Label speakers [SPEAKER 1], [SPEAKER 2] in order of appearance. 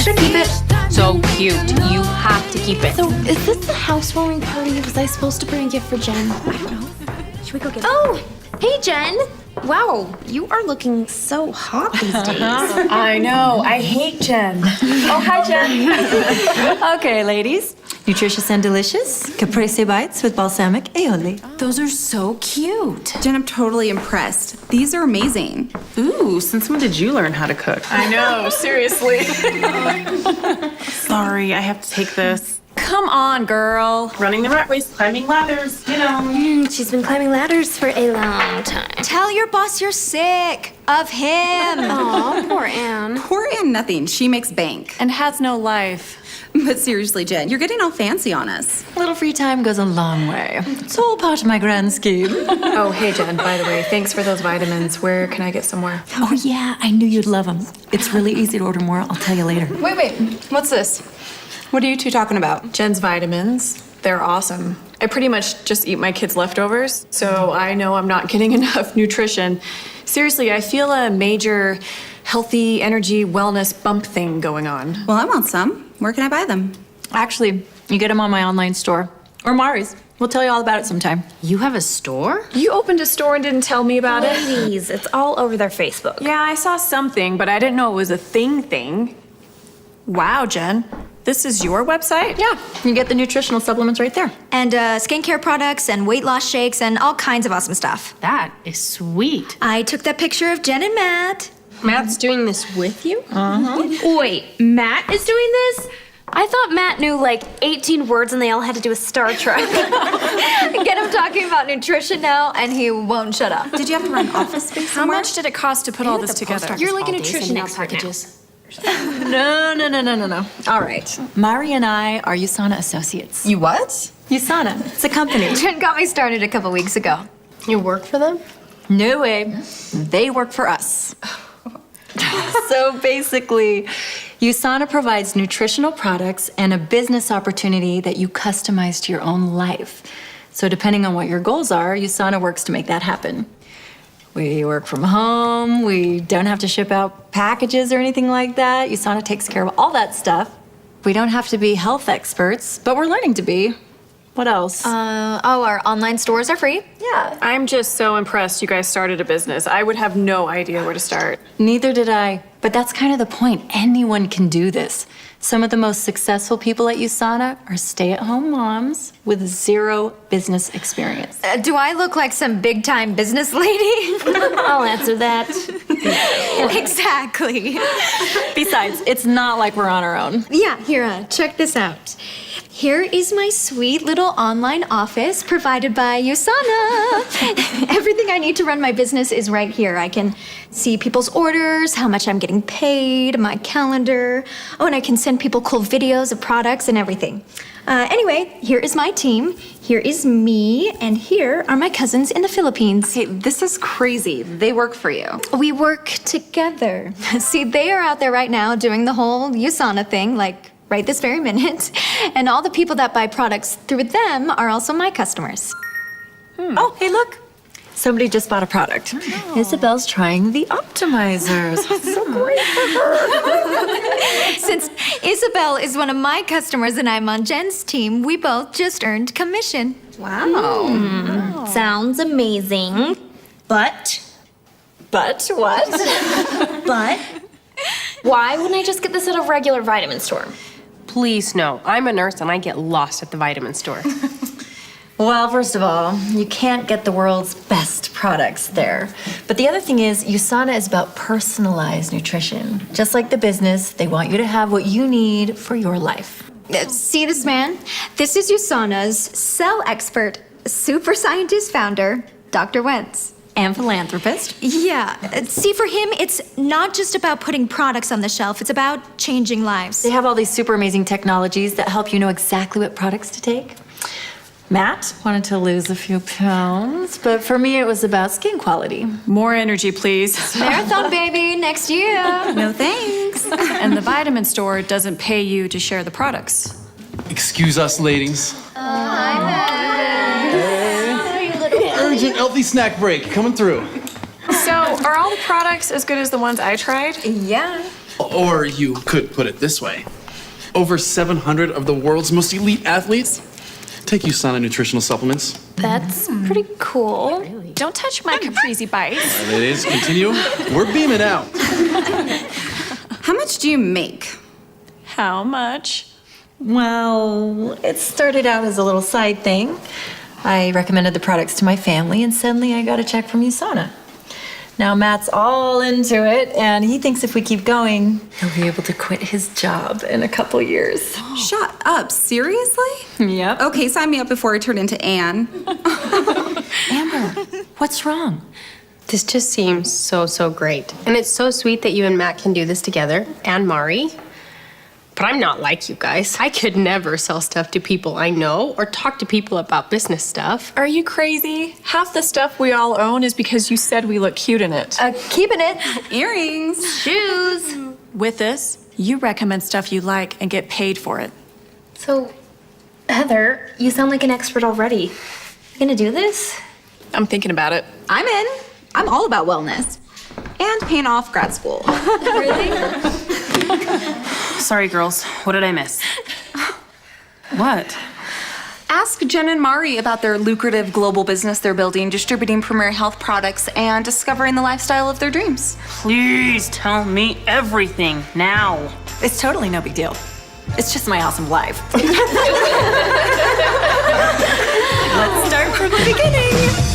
[SPEAKER 1] should keep it.
[SPEAKER 2] So cute. You have to keep it.
[SPEAKER 1] So, is this the housewarming party? Was I supposed to bring a gift for Jen? I don't know. Should we go get it? Oh, hey, Jen. Wow, you are looking so hot these days.
[SPEAKER 3] I know. I hate Jen. Oh, hi, Jen.
[SPEAKER 4] Okay, ladies. Nutritious and delicious. Caprese bites with balsamic aioli.
[SPEAKER 1] Those are so cute.
[SPEAKER 5] Jen, I'm totally impressed. These are amazing.
[SPEAKER 3] Ooh, since when did you learn how to cook? I know, seriously. Sorry, I have to take this.
[SPEAKER 4] Come on, girl.
[SPEAKER 3] Running the rat race, climbing ladders, you know.
[SPEAKER 1] She's been climbing ladders for a long time.
[SPEAKER 6] Tell your boss you're sick of him.
[SPEAKER 1] Aw, poor Anne.
[SPEAKER 5] Poor Ann nothing. She makes bank.
[SPEAKER 4] And has no life.
[SPEAKER 5] But seriously, Jen, you're getting all fancy on us.
[SPEAKER 4] A little free time goes a long way. It's all part of my grand scheme.
[SPEAKER 3] Oh, hey, Jen, by the way, thanks for those vitamins. Where can I get some more?
[SPEAKER 4] Oh, yeah, I knew you'd love them. It's really easy to order more. I'll tell you later.
[SPEAKER 5] Wait. What's this? What are you two talking about?
[SPEAKER 3] Jen's vitamins. They're awesome. I pretty much just eat my kids' leftovers, so I know I'm not getting enough nutrition. Seriously, I feel a major healthy energy wellness bump thing going on.
[SPEAKER 5] Well, I want some. Where can I buy them?
[SPEAKER 4] Actually, you get them on my online store. Or Mari's. We'll tell you all about it sometime.
[SPEAKER 1] You have a store?
[SPEAKER 3] You opened a store and didn't tell me about it?
[SPEAKER 1] Ladies, it's all over their Facebook.
[SPEAKER 3] Yeah, I saw something, but I didn't know it was a thing. Wow, Jen. This is your website?
[SPEAKER 4] Yeah, you get the nutritional supplements right there.
[SPEAKER 6] And skincare products and weight loss shakes and all kinds of awesome stuff.
[SPEAKER 2] That is sweet.
[SPEAKER 6] I took that picture of Jen and Matt.
[SPEAKER 1] Matt's doing this with you? Wait, Matt is doing this? I thought Matt knew like 18 words and they all had to do with Star Trek.
[SPEAKER 6] Get him talking about nutrition now and he won't shut up.
[SPEAKER 5] Did you have to run office space
[SPEAKER 3] How
[SPEAKER 5] somewhere?
[SPEAKER 3] much did it cost to put all this together?
[SPEAKER 1] You're like a nutrition expert now.
[SPEAKER 4] No. All right. Mari and I are USANA associates.
[SPEAKER 5] You what?
[SPEAKER 4] USANA. It's a company.
[SPEAKER 6] Jen got me started a couple weeks ago.
[SPEAKER 1] You work for them?
[SPEAKER 4] No way. They work for us. So basically, USANA provides nutritional products and a business opportunity that you customize to your own life. So depending on what your goals are, USANA works to make that happen. We work from home. We don't have to ship out packages or anything like that. USANA takes care of all that stuff. We don't have to be health experts, but we're learning to be. What else?
[SPEAKER 6] Our online stores are free.
[SPEAKER 4] Yeah.
[SPEAKER 3] I'm just so impressed you guys started a business. I would have no idea where to start.
[SPEAKER 4] Neither did I. But that's kind of the point. Anyone can do this. Some of the most successful people at USANA are stay-at-home moms with zero business experience.
[SPEAKER 6] Do I look like some big-time business lady?
[SPEAKER 1] I'll answer that.
[SPEAKER 6] Exactly.
[SPEAKER 4] Besides, it's not like we're on our own.
[SPEAKER 6] Yeah, here, check this out. Here is my sweet little online office provided by USANA. Everything I need to run my business is right here. I can see people's orders, how much I'm getting paid, my calendar. Oh, and I can send people cool videos of products and everything. Anyway, here is my team. Here is me, and here are my cousins in the Philippines.
[SPEAKER 5] Okay, this is crazy. They work for you.
[SPEAKER 6] We work together. See, they are out there right now doing the whole USANA thing, like right this very minute. And all the people that buy products through them are also my customers.
[SPEAKER 4] Oh, hey, look. Somebody just bought a product. Isabel's trying the optimizers. So great for her.
[SPEAKER 6] Since Isabel is one of my customers and I'm on Jen's team, we both just earned commission.
[SPEAKER 5] Wow.
[SPEAKER 1] Sounds amazing. But
[SPEAKER 4] But what?
[SPEAKER 1] why wouldn't I just get this at a regular vitamin store?
[SPEAKER 2] Please, no. I'm a nurse and I get lost at the vitamin store.
[SPEAKER 4] Well, first of all, you can't get the world's best products there. But the other thing is, USANA is about personalized nutrition. Just like the business, they want you to have what you need for your life.
[SPEAKER 6] See this man? This is USANA's cell expert, super scientist founder, Dr. Wentz.
[SPEAKER 4] And philanthropist.
[SPEAKER 6] Yeah. See, for him, it's not just about putting products on the shelf, it's about changing lives.
[SPEAKER 4] They have all these super amazing technologies that help you know exactly what products to take. Matt wanted to lose a few pounds, but for me, it was about skin quality.
[SPEAKER 3] More energy, please.
[SPEAKER 6] Marathon, baby, next year.
[SPEAKER 5] No thanks.
[SPEAKER 3] And the vitamin store doesn't pay you to share the products.
[SPEAKER 7] Excuse us, ladies. Urgent healthy snack break coming through.
[SPEAKER 3] So, are all the products as good as the ones I tried?
[SPEAKER 6] Yeah.
[SPEAKER 7] Or you could put it this way. Over 700 of the world's most elite athletes take USANA nutritional supplements.
[SPEAKER 1] That's pretty cool.
[SPEAKER 3] Don't touch my Caprese bites.
[SPEAKER 7] Ladies, continue. We're beaming out.
[SPEAKER 5] How much do you make?
[SPEAKER 3] How much?
[SPEAKER 4] Well, it started out as a little side thing. I recommended the products to my family, and suddenly I got a check from USANA. Now Matt's all into it, and he thinks if we keep going, he'll be able to quit his job in a couple years.
[SPEAKER 5] Shut up, seriously?
[SPEAKER 4] Yep.
[SPEAKER 5] Okay, sign me up before I turn into Anne.
[SPEAKER 4] Amber, what's wrong?
[SPEAKER 2] This just seems so great. And it's so sweet that you and Matt can do this together, and Mari. But I'm not like you guys. I could never sell stuff to people I know or talk to people about business stuff.
[SPEAKER 3] Are you crazy? Half the stuff we all own is because you said we look cute in it.
[SPEAKER 6] Keeping it.
[SPEAKER 5] Earrings.
[SPEAKER 6] Shoes.
[SPEAKER 3] With this, you recommend stuff you like and get paid for it.
[SPEAKER 1] So, Heather, you sound like an expert already. You gonna do this?
[SPEAKER 3] I'm thinking about it.
[SPEAKER 5] I'm in. I'm all about wellness. And paying off grad school.
[SPEAKER 8] Sorry, girls. What did I miss? What?
[SPEAKER 5] Ask Jen and Mari about their lucrative global business they're building, distributing Premier Health products, and discovering the lifestyle of their dreams.
[SPEAKER 8] Please tell me everything now.
[SPEAKER 4] It's totally no big deal. It's just my awesome life.
[SPEAKER 5] Let's start from the beginning.